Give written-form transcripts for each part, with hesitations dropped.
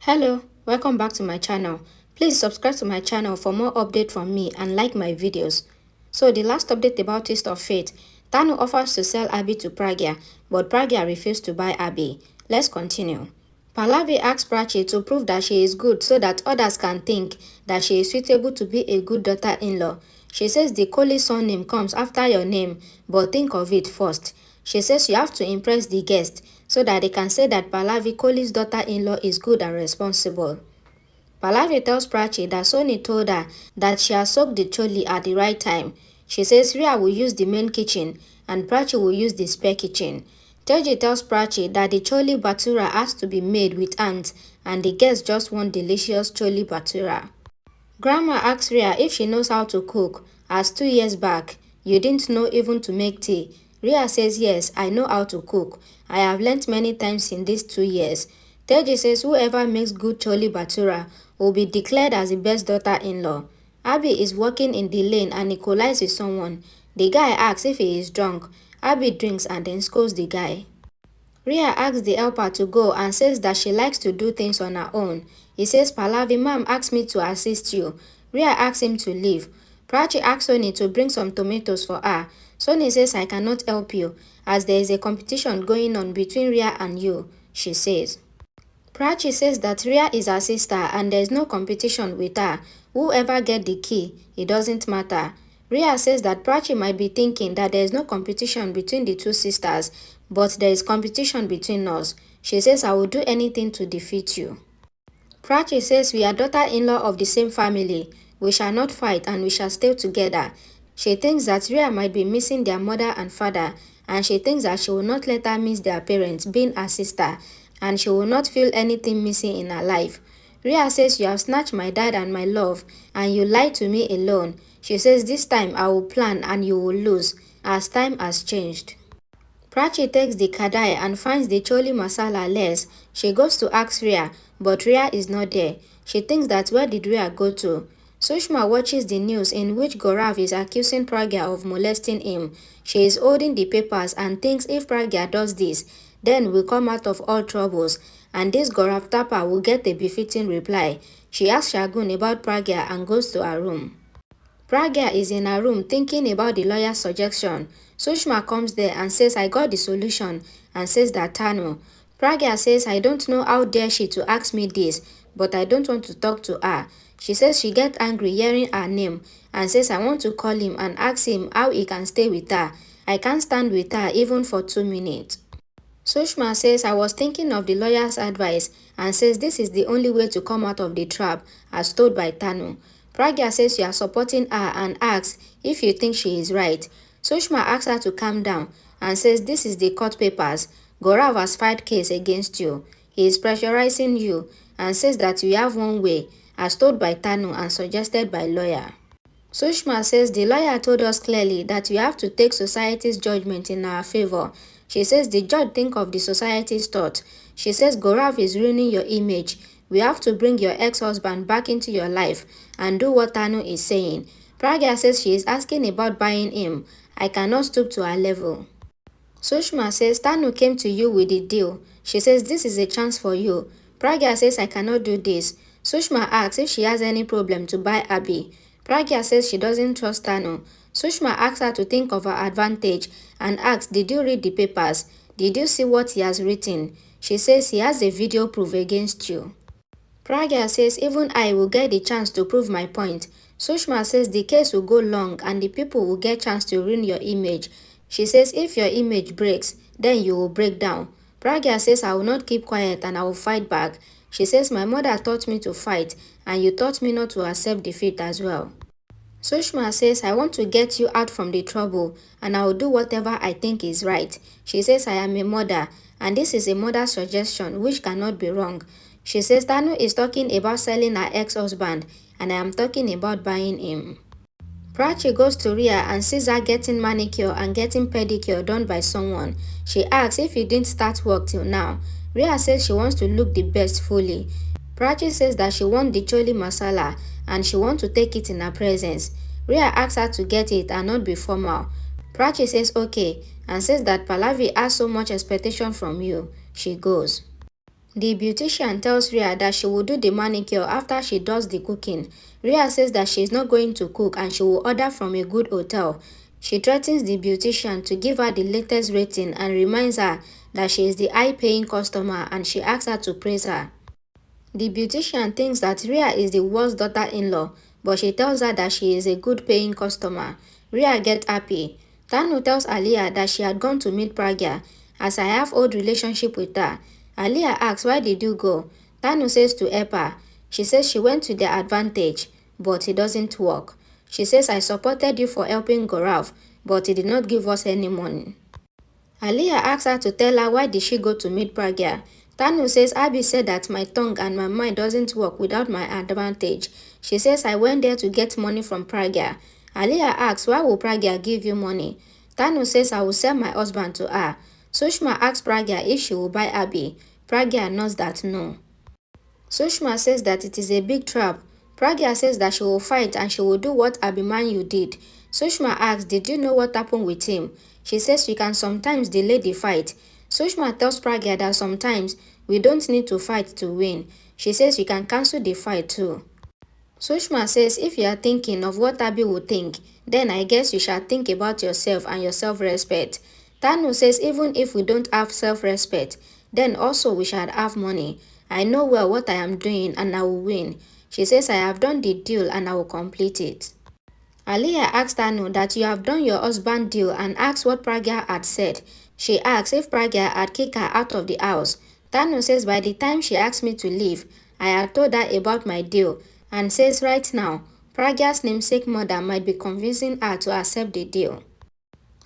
Hello, welcome back to my channel. Please subscribe to my channel for more updates from me and like my videos. So the last update about Taste of Fate, Tanu offers to sell Abhi to Pragya, but Pragya refused to buy Abhi. Let's continue. Pallavi asks Prachi to prove that she is good so that others can think that she is suitable to be a good daughter-in-law. She says the Kohli surname comes after your name, but think of it first. She says you have to impress the guests so that they can say that Pallavi Kohli's daughter-in-law is good and responsible. Pallavi tells Prachi that Sony told her that she has soaked the choli at the right time. She says Ria will use the main kitchen and Prachi will use the spare kitchen. Teji tells Prachi that the choli bhatura has to be made with ants and the guests just want delicious choli bhatura. Grandma asks Ria if she knows how to cook, as 2 years back, you didn't know even to make tea. Ria says yes, I know how to cook. I have learnt many times in these 2 years. Teji says whoever makes good choli bhatura will be declared as the best daughter-in-law. Abhi is walking in the lane and he collides with someone. The guy asks if he is drunk. Abhi drinks and then scolds the guy. Ria asks the helper to go and says that she likes to do things on her own. He says, Pallavi, mom asked me to assist you. Ria asks him to leave. Prachi asks Sony to bring some tomatoes for her. Sony says, I cannot help you, as there is a competition going on between Ria and you, she says. Prachi says that Ria is her sister and there is no competition with her. Whoever gets the key, it doesn't matter. Ria says that Prachi might be thinking that there is no competition between the two sisters, but there is competition between us. She says, I will do anything to defeat you. Prachi says we are daughter-in-law of the same family. We shall not fight and we shall stay together. She thinks that Ria might be missing their mother and father, and she thinks that she will not let her miss their parents being her sister, and she will not feel anything missing in her life. Ria says you have snatched my dad and my love, and you lied to me alone. She says this time I will plan and you will lose, as time has changed. Prachi takes the kadai and finds the choli masala less. She goes to ask Ria, but Ria is not there. She thinks that where did Ria go to? Sushma watches the news in which Gaurav is accusing Pragya of molesting him. She is holding the papers and thinks if Pragya does this, then we'll come out of all troubles, and this Gaurav Tapa will get a befitting reply. She asks Shagun about Pragya and goes to her room. Pragya is in her room thinking about the lawyer's suggestion. Sushma comes there and says, I got the solution, and says that Tanu. Pragya says, I don't know how dare she to ask me this, but I don't want to talk to her. She says she gets angry hearing her name and says, I want to call him and ask him how he can stay with her. I can't stand with her even for 2 minutes. Sushma says, I was thinking of the lawyer's advice and says this is the only way to come out of the trap, as told by Tanu. Pragya says you are supporting her and asks if you think she is right. Sushma asks her to calm down and says this is the court papers. Gaurav has filed case against you. He is pressurizing you and says that you have one way, as told by Tanu and suggested by lawyer. Sushma says the lawyer told us clearly that we have to take society's judgment in our favor. She says the judge think of the society's thought. She says Gaurav is ruining your image. We have to bring your ex-husband back into your life and do what Tanu is saying. Pragya says she is asking about buying him. I cannot stoop to her level. Sushma says Tanu came to you with the deal. She says this is a chance for you. Pragya says I cannot do this. Sushma asks if she has any problem to buy Abhi. Pragya says she doesn't trust Tanu. Sushma asks her to think of her advantage and asks, did you read the papers? Did you see what he has written? She says he has a video proof against you. Pragya says even I will get the chance to prove my point. Sushma says the case will go long and the people will get chance to ruin your image. She says if your image breaks, then you will break down. Pragya says I will not keep quiet and I will fight back. She says my mother taught me to fight and you taught me not to accept defeat as well. Sushma says I want to get you out from the trouble and I will do whatever I think is right. She says I am a mother and this is a mother's suggestion which cannot be wrong. She says Tanu is talking about selling her ex-husband and I am talking about buying him. Prachi goes to Ria and sees her getting manicure and getting pedicure done by someone. She asks if he didn't start work till now. Ria says she wants to look the best fully. Prachi says that she wants the choli masala and she wants to take it in her presence. Ria asks her to get it and not be formal. Prachi says okay and says that Pallavi has so much expectation from you. She goes. The beautician tells Rhea that she will do the manicure after she does the cooking. Rhea says that she is not going to cook and she will order from a good hotel. She threatens the beautician to give her the latest rating and reminds her that she is the high-paying customer, and she asks her to praise her. The beautician thinks that Rhea is the worst daughter-in-law, but she tells her that she is a good paying customer. Rhea gets happy. Tanu tells Aliyah that she had gone to meet Pragya, as I have old relationship with her. Aliyah asks, why did you go? Tanu says to help her. She says she went to their advantage, but it doesn't work. She says, I supported you for helping Gaurav, but he did not give us any money. Aliyah asks her to tell her why did she go to meet Pragya. Tanu says Abhi said that my tongue and my mind doesn't work without my advantage. She says I went there to get money from Pragya. Aliyah asks why will Pragya give you money. Tanu says I will sell my husband to her. Sushma asks Pragya if she will buy Abhi. Pragya knows that no. Sushma says that it is a big trap. Pragya says that she will fight and she will do what Abhimanyu did. Sushma asks, did you know what happened with him? She says she can sometimes delay the fight. Sushma tells Pragya that sometimes we don't need to fight to win. She says you can cancel the fight too. Sushma says if you are thinking of what Abhi will think, then I guess you shall think about yourself and your self-respect. Tanu says even if we don't have self-respect, then also we shall have money. I know well what I am doing and I will win. She says I have done the deal and I will complete it. Aliyah asks Tanu that you have done your husband deal and asks what Pragya had said. She asks if Pragya had kicked her out of the house. Tanu says by the time she asked me to leave, I had told her about my deal and says right now, Pragya's namesake mother might be convincing her to accept the deal.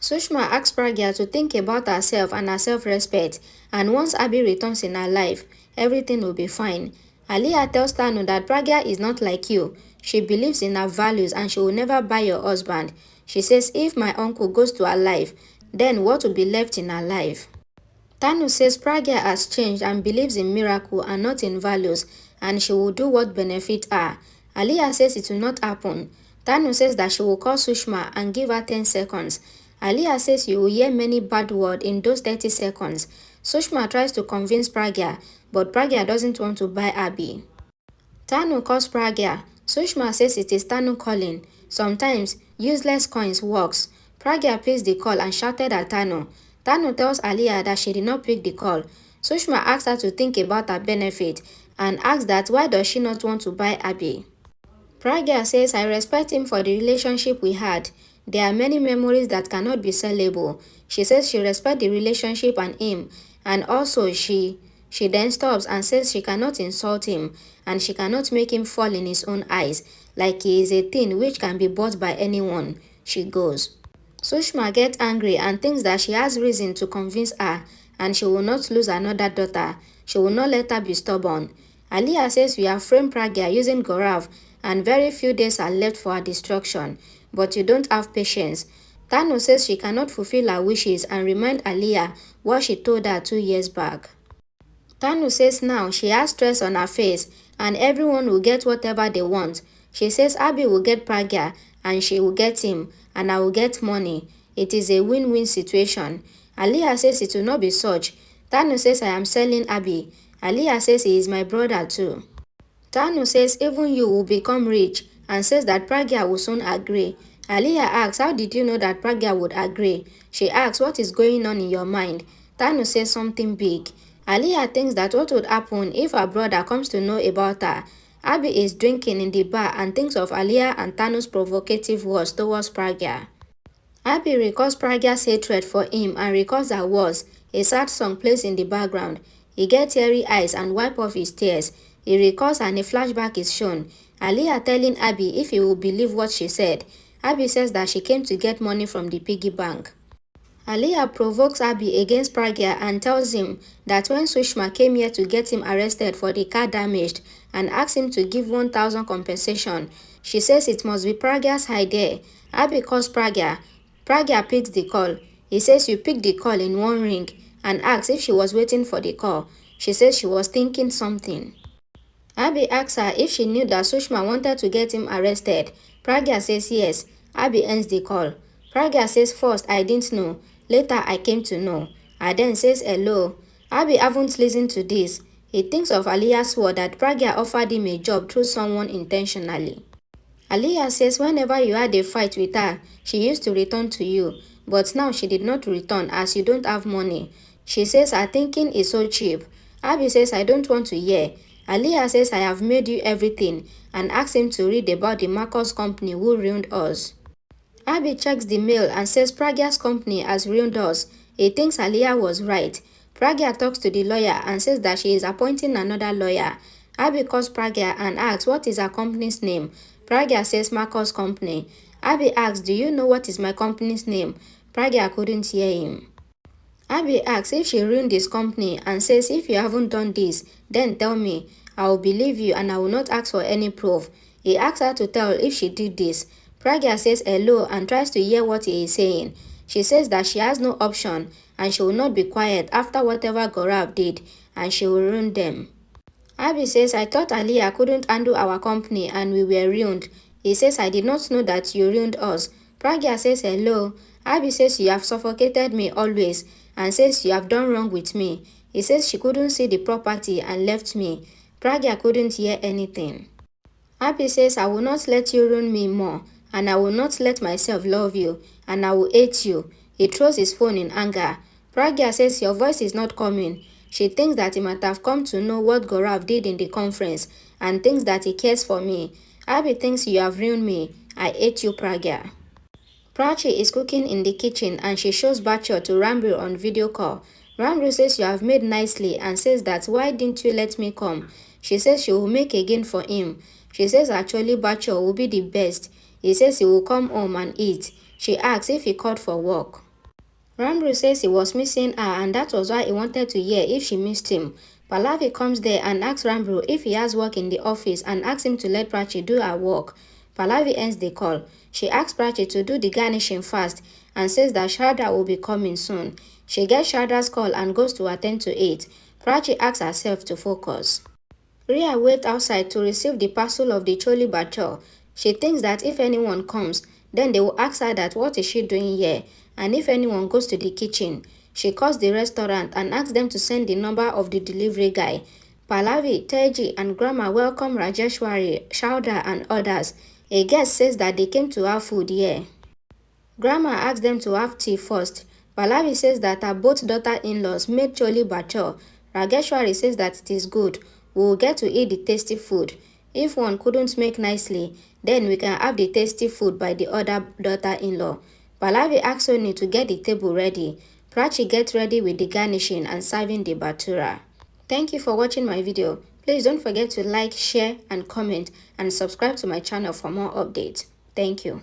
Sushma asks Pragya to think about herself and her self-respect, and once Abhi returns in her life, everything will be fine. Aliyah tells Tanu that Pragya is not like you. She believes in her values and she will never buy your husband. She says if my uncle goes to her life, then what will be left in her life? Tanu says Pragya has changed and believes in miracle and not in values, and she will do what benefits her. Aliyah says it will not happen. Tanu says that she will call Sushma and give her 10 seconds. Aliyah says you will hear many bad words in those 30 seconds. Sushma tries to convince Pragya, but Pragya doesn't want to buy Abhi. Tanu calls Pragya. Sushma says it is Tanu calling. Sometimes, useless coins works. Pragya picks the call and shouted at Tanu. Tanu tells Aliyah that she did not pick the call. Sushma asks her to think about her benefit and asks that why does she not want to buy Abhi. Pragya says I respect him for the relationship we had. There are many memories that cannot be sellable. She says she respects the relationship and him, and also she then stops and says she cannot insult him and she cannot make him fall in his own eyes like he is a thing which can be bought by anyone. She goes. Sushma gets angry and thinks that she has reason to convince her and she will not lose another daughter. She will not let her be stubborn. Aliyah says we have framed Pragya using Gaurav and very few days are left for her destruction, but you don't have patience. Tanu says she cannot fulfill her wishes and remind Aliyah what she told her 2 years back. Tanu says now she has stress on her face and everyone will get whatever they want. She says Abhi will get Pragya and she will get him and I will get money. It is a win-win situation. Aliyah says it will not be such. Tanu says I am selling Abhi. Aliyah says he is my brother too. Tanu says even you will become rich and says that Pragya will soon agree. Aliyah asks how did you know that Pragya would agree? She asks what is going on in your mind? Tanu says something big. Aliyah thinks that what would happen if her brother comes to know about her. Abhi is drinking in the bar and thinks of Aliyah and Tanu's provocative words towards Pragya. Abhi recalls Pragya's hatred for him and recalls her words. A sad song plays in the background. He gets teary eyes and wipes off his tears. He recalls and a flashback is shown. Aliyah telling Abhi if he will believe what she said. Abhi says that she came to get money from the piggy bank. Aliyah provokes Abhi against Pragya and tells him that when Sushma came here to get him arrested for the car damaged and asked him to give 1,000 compensation, she says it must be Pragya's idea. Abhi calls Pragya. Pragya picks the call. He says you picked the call in one ring and asks if she was waiting for the call. She says she was thinking something. Abhi asks her if she knew that Sushma wanted to get him arrested. Pragya says yes. Abhi ends the call. Pragya says first I didn't know. Later I came to know. I then says hello. Abhi haven't listened to this. He thinks of Aliyah's word that Pragya offered him a job through someone intentionally. Aliyah says whenever you had a fight with her, she used to return to you, but now she did not return as you don't have money. She says her thinking is so cheap. Abhi says I don't want to hear. Aliyah says I have made you everything and asks him to read about the Marcos company who ruined us. Abhi checks the mail and says Pragya's company has ruined us. He thinks Aliyah was right. Pragya talks to the lawyer and says that she is appointing another lawyer. Abhi calls Pragya and asks what is her company's name. Pragya says Marcos company. Abhi asks, do you know what is my company's name? Pragya couldn't hear him. Abhi asks if she ruined this company and says if you haven't done this, then tell me. I will believe you and I will not ask for any proof. He asks her to tell if she did this. Pragya says hello and tries to hear what he is saying. She says that she has no option and she will not be quiet after whatever Gaurav did and she will ruin them. Abhi says, I thought Aliyah couldn't handle our company and we were ruined. He says, I did not know that you ruined us. Pragya says hello. Abhi says you have suffocated me always and says you have done wrong with me. He says she couldn't see the property and left me. Pragya couldn't hear anything. Abhi says I will not let you ruin me more and I will not let myself love you and I will hate you. He throws his phone in anger. Pragya says your voice is not coming. She thinks that he might have come to know what Gaurav did in the conference and thinks that he cares for me. Abhi thinks you have ruined me. I hate you, Pragya. Prachi is cooking in the kitchen and she shows Bachor to Rambir on video call. Rambir says you have made nicely and says that why didn't you let me come? She says she will make again for him. She says actually Bachor will be the best. He says he will come home and eat. She asks if he called for work. Rambir says he was missing her and that was why he wanted to hear if she missed him. Pallavi comes there and asks Rambir if he has work in the office and asks him to let Prachi do her work. Pallavi ends the call. She asks Prachi to do the garnishing fast and says that Sharda will be coming soon. She gets Sharda's call and goes to attend to it. Prachi asks herself to focus. Ria waits outside to receive the parcel of the Choli Bachor. She thinks that if anyone comes, then they will ask her that what is she doing here, and if anyone goes to the kitchen, she calls the restaurant and asks them to send the number of the delivery guy. Pallavi, Teji and Grandma welcome Rajeshwari, Sharda and others. A guest says that they came to have food here. Grandma asks them to have tea first. Pallavi says that her both daughter-in-laws made Choli Bachor. Rajeshwari says that it is good. We will get to eat the tasty food. If one couldn't make nicely, then we can have the tasty food by the other daughter-in-law. Pallavi asks Soni to get the table ready. Prachi gets ready with the garnishing and serving the batura. Thank you for watching my video. Please don't forget to like, share and comment and subscribe to my channel for more updates. Thank you.